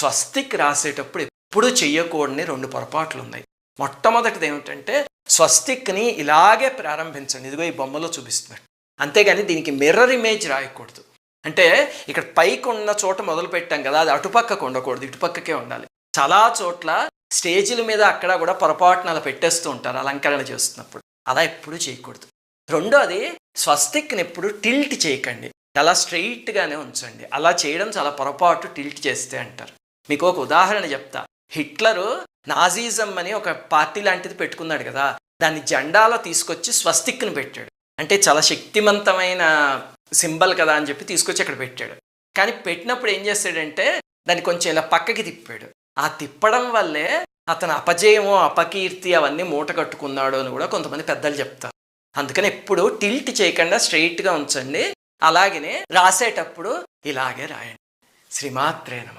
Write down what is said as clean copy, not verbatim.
స్వస్తిక్ రాసేటప్పుడు ఎప్పుడు చెయ్యకూడని 2 పొరపాట్లు ఉన్నాయి. మొట్టమొదటిది ఏమిటంటే స్వస్తిక్ని ఇలాగే ప్రారంభించండి, ఇదిగో ఈ బొమ్మలో చూపిస్తున్నట్టు. అంతేగాని దీనికి మిర్రర్ ఇమేజ్ రాయకూడదు. అంటే ఇక్కడ పైకి ఉన్న చోట మొదలు పెట్టాం కదా, అది అటుపక్కకు ఉండకూడదు, ఇటుపక్కకే ఉండాలి. చాలా చోట్ల స్టేజీల మీద అక్కడ కూడా పొరపాటున అలా పెట్టేస్తూ ఉంటారు అలంకరణ చేస్తున్నప్పుడు. అలా ఎప్పుడు చేయకూడదు. రెండోది, స్వస్తిక్ని ఎప్పుడు టిల్ట్ చేయకండి, అలా స్ట్రెయిట్గానే ఉంచండి. అలా చేయడం చాలా పొరపాటు, టిల్ట్ చేస్తే అంటారు. మీకు ఒక ఉదాహరణ చెప్తా. హిట్లరు నాజీజం అని ఒక పార్టీ లాంటిది పెట్టుకున్నాడు కదా, దాన్ని జెండాలో తీసుకొచ్చి స్వస్తిక్ని పెట్టాడు. అంటే చాలా శక్తివంతమైన సింబల్ కదా అని చెప్పి తీసుకొచ్చి అక్కడ పెట్టాడు. కానీ పెట్టినప్పుడు ఏం చేస్తాడంటే దాన్ని కొంచెం ఇలా పక్కకి తిప్పాడు. ఆ తిప్పడం వల్లే అతను అపజయము అపకీర్తి అవన్నీ మూట కట్టుకున్నాడు అని కూడా కొంతమంది పెద్దలు చెప్తారు. అందుకని ఎప్పుడు టిల్ట్ చేయకుండా స్ట్రెయిట్గా ఉంచండి. అలాగనే రాసేటప్పుడు ఇలాగే రాయండి. శ్రీమాత్రే నమః.